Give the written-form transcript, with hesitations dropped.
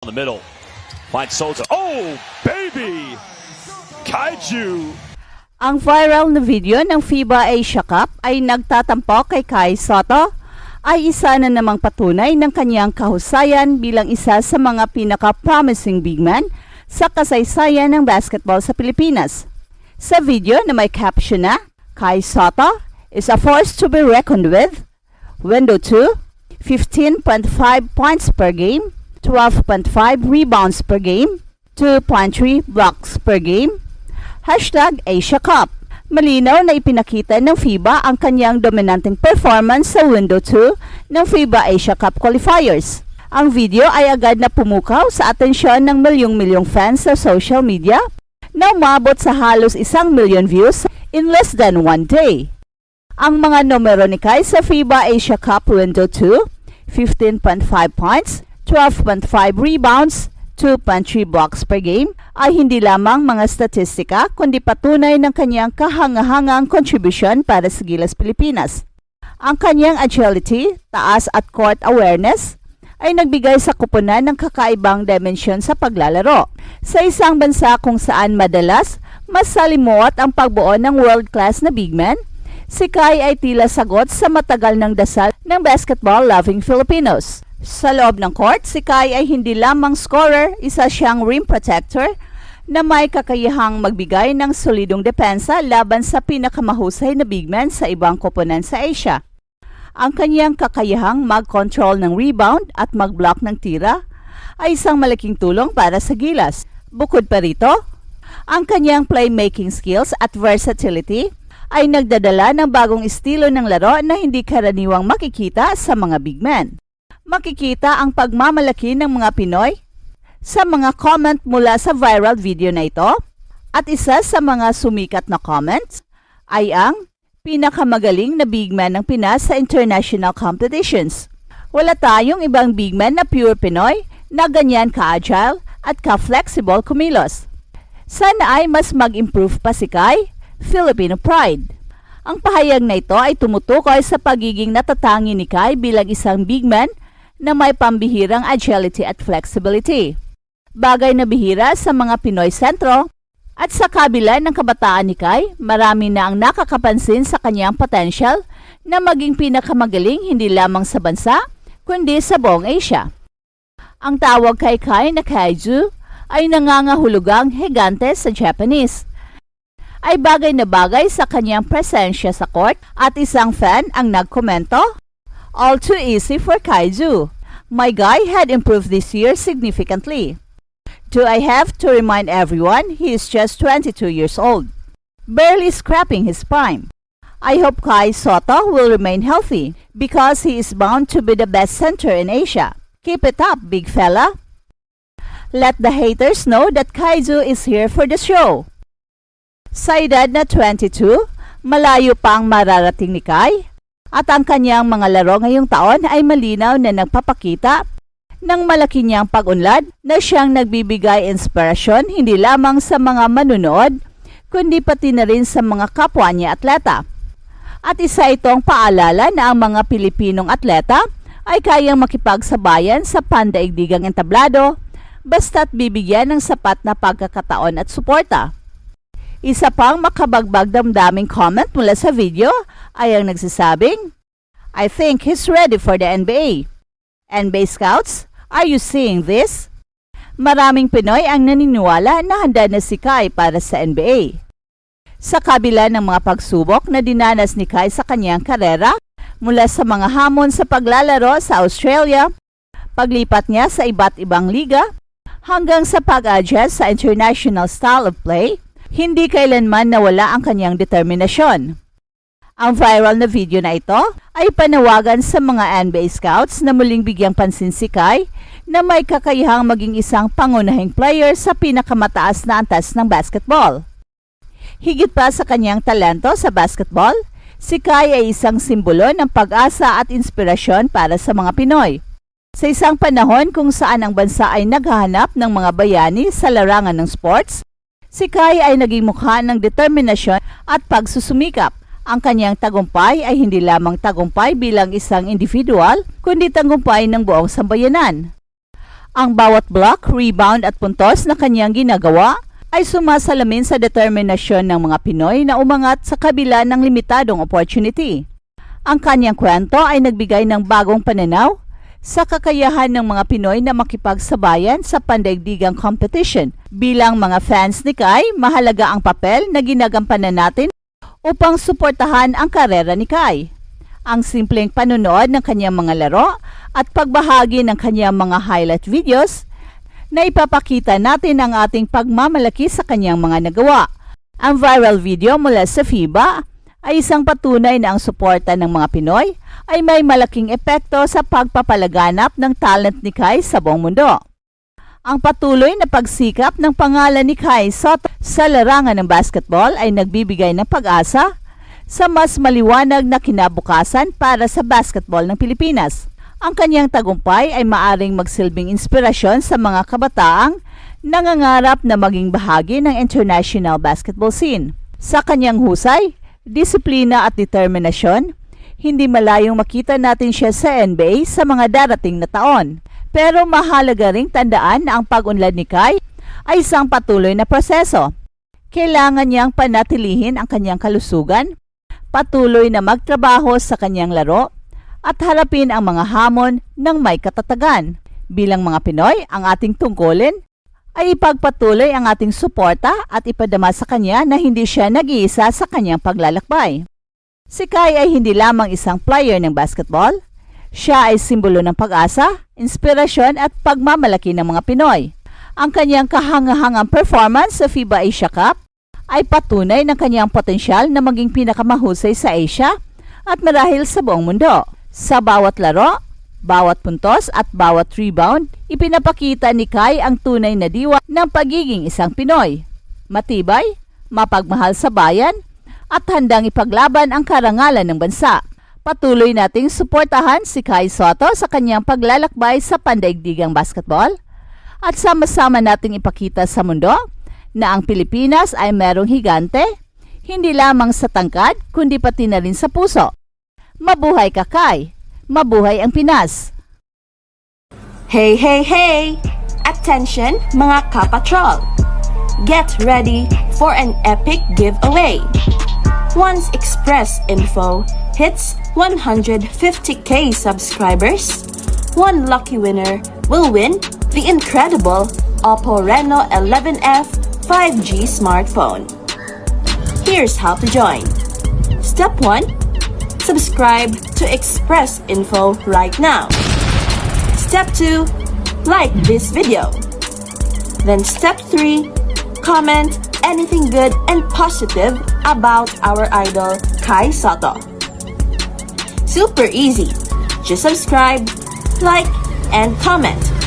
In the middle, finds Soto. Oh, baby! Kaiju! Ang viral na video ng FIBA Asia Cup ay nagtatampok kay Kai Sotto ay isa na namang patunay ng kanyang kahusayan bilang isa sa mga pinaka-promising big man sa kasaysayan ng basketball sa Pilipinas. Sa video na may caption na, Kai Sotto is a force to be reckoned with. Window 2, 15.5 points per game, 12.5 rebounds per game, 2.3 blocks per game. Hashtag Asia Cup. Malinaw na ipinakita ng FIBA ang kanyang dominanteng performance sa Window 2 ng FIBA Asia Cup qualifiers. Ang video ay agad na pumukaw sa atensyon ng milyong-milyong fans sa social media na umabot sa halos 1 million views in less than 1 day. Ang mga numero ni Kai sa FIBA Asia Cup Window 2, 15.5 points, 12.5 rebounds, 2.3 blocks per game ay hindi lamang mga statistika kundi patunay ng kanyang kahangahangang kontribusyon para sa Gilas Pilipinas. Ang kanyang agility, taas at court awareness ay nagbigay sa kupunan ng kakaibang dimensyon sa paglalaro. Sa isang bansa kung saan madalas mas salimuot ang pagbuo ng world-class na big man, si Kai ay tila sagot sa matagal ng dasal ng basketball-loving Filipinos. Sa loob ng court, si Kai ay hindi lamang scorer, isa siyang rim protector na may kakayahang magbigay ng solidong depensa laban sa pinakamahusay na big man sa ibang koponan sa Asia. Ang kanyang kakayahang mag-control ng rebound at mag-block ng tira ay isang malaking tulong para sa Gilas. Bukod pa rito, ang kanyang playmaking skills at versatility ay nagdadala ng bagong estilo ng laro na hindi karaniwang makikita sa mga big men. Makikita ang pagmamalaki ng mga Pinoy sa mga comment mula sa viral video na ito at isa sa mga sumikat na comments ay ang pinakamagaling na big man ng Pinas sa international competitions. Wala tayong ibang big man na pure Pinoy na ganyan ka-agile at ka-flexible kumilos. Sana ay mas mag-improve pa si Kai, Filipino pride. Ang pahayag na ito ay tumutukoy sa pagiging natatangi ni Kai bilang isang big man na may pambihirang agility at flexibility. Bagay na bihira sa mga Pinoy sentro at sa kabila ng kabataan ni Kai, marami na ang nakakapansin sa kanyang potential na maging pinakamagaling hindi lamang sa bansa, kundi sa buong Asia. Ang tawag kay Kai na Kaiju ay nangangahulugang higante sa Japanese. Ay bagay na bagay sa kanyang presensya sa court at isang fan ang nagkomento, "All too easy for Kaiju. My guy had improved this year significantly. Do I have to remind everyone he is just 22 years old, barely scrapping his prime. I hope Kai Sotto will remain healthy because he is bound to be the best center in Asia. Keep it up, big fella. Let the haters know that Kaiju is here for the show." Sa edad na 22, malayo pa ang mararating ni Kai at ang kanyang mga laro ngayong taon ay malinaw na nagpapakita ng malaki niyang pag-unlad na siyang nagbibigay inspirasyon hindi lamang sa mga manunood kundi pati na rin sa mga kapwa niya atleta. At isa itong paalala na ang mga Pilipinong atleta ay kayang makipagsabayan sa pandaigdigang entablado basta't bibigyan ng sapat na pagkakataon at suporta. Isa pang makabagbag damdaming comment mula sa video ay ang nagsasabing, "I think he's ready for the NBA. NBA scouts, are you seeing this?" Maraming Pinoy ang naniniwala na handa na si Kai para sa NBA. Sa kabila ng mga pagsubok na dinanas ni Kai sa kanyang karera, mula sa mga hamon sa paglalaro sa Australia, paglipat niya sa iba't ibang liga, hanggang sa pag-adjust sa international style of play, hindi kailanman nawala ang kanyang determinasyon. Ang viral na video na ito ay panawagan sa mga NBA scouts na muling bigyang pansin si Kai na may kakayahang maging isang pangunahing player sa pinakamataas na antas ng basketball. Higit pa sa kanyang talento sa basketball, si Kai ay isang simbolo ng pag-asa at inspirasyon para sa mga Pinoy. Sa isang panahon kung saan ang bansa ay naghahanap ng mga bayani sa larangan ng sports, si Kai ay naging mukha ng determinasyon at pagsusumikap. Ang kanyang tagumpay ay hindi lamang tagumpay bilang isang individual, kundi tagumpay ng buong sambayanan. Ang bawat block, rebound at puntos na kanyang ginagawa ay sumasalamin sa determinasyon ng mga Pinoy na umangat sa kabila ng limitadong opportunity. Ang kanyang kwento ay nagbigay ng bagong pananaw sa kakayahan ng mga Pinoy na makipagsabayan sa pandaigdigang competition. Bilang mga fans ni Kai, mahalaga ang papel na ginagampanan natin upang suportahan ang karera ni Kai. Ang simpleng panonood ng kanyang mga laro at pagbahagi ng kanyang mga highlight videos na ipapakita natin ang ating pagmamalaki sa kanyang mga nagawa. Ang viral video mula sa FIBA ay isang patunay na ang suporta ng mga Pinoy ay may malaking epekto sa pagpapalaganap ng talent ni Kai sa buong mundo. Ang patuloy na pagsikap ng pangalan ni Kai Sotto sa larangan ng basketball ay nagbibigay ng pag-asa sa mas maliwanag na kinabukasan para sa basketball ng Pilipinas. Ang kanyang tagumpay ay maaring magsilbing inspirasyon sa mga kabataang nangangarap na maging bahagi ng international basketball scene. Sa kanyang husay, disiplina at determinasyon, hindi malayong makita natin siya sa NBA sa mga darating na taon. Pero mahalaga ring tandaan na ang pag-unlad ni Kai ay isang patuloy na proseso. Kailangan niyang panatilihin ang kanyang kalusugan, patuloy na magtrabaho sa kanyang laro, at harapin ang mga hamon ng may katatagan. Bilang mga Pinoy, ang ating tungkulin ay ipagpatuloy ang ating suporta at ipadama sa kanya na hindi siya nag-iisa sa kanyang paglalakbay. Si Kai ay hindi lamang isang player ng basketball, siya ay simbolo ng pag-asa, inspirasyon at pagmamalaki ng mga Pinoy. Ang kanyang kahangahangang performance sa FIBA Asia Cup ay patunay ng kanyang potensyal na maging pinakamahusay sa Asia at marahil sa buong mundo. Sa bawat laro, bawat puntos at bawat rebound, ipinapakita ni Kai ang tunay na diwa ng pagiging isang Pinoy. Matibay, mapagmahal sa bayan, at handang ipaglaban ang karangalan ng bansa. Patuloy nating suportahan si Kai Sotto sa kanyang paglalakbay sa pandaigdigang basketball at sama-sama nating ipakita sa mundo na ang Pilipinas ay merong higante, hindi lamang sa tangkad kundi pati na rin sa puso. Mabuhay ka, Kai! Mabuhay ang Pinas! Hey, hey, hey! Attention mga kapatrol! Get ready for an epic giveaway! Once Express Info hits 150k subscribers, one lucky winner will win the incredible Oppo Reno 11F 5G smartphone. Here's how to join. Step 1. Subscribe to Express Info right now. Step 2. Like this video. Then step 3. Comment anything good and positive about our idol Kai Sotto. Super easy. Just subscribe, like, and comment.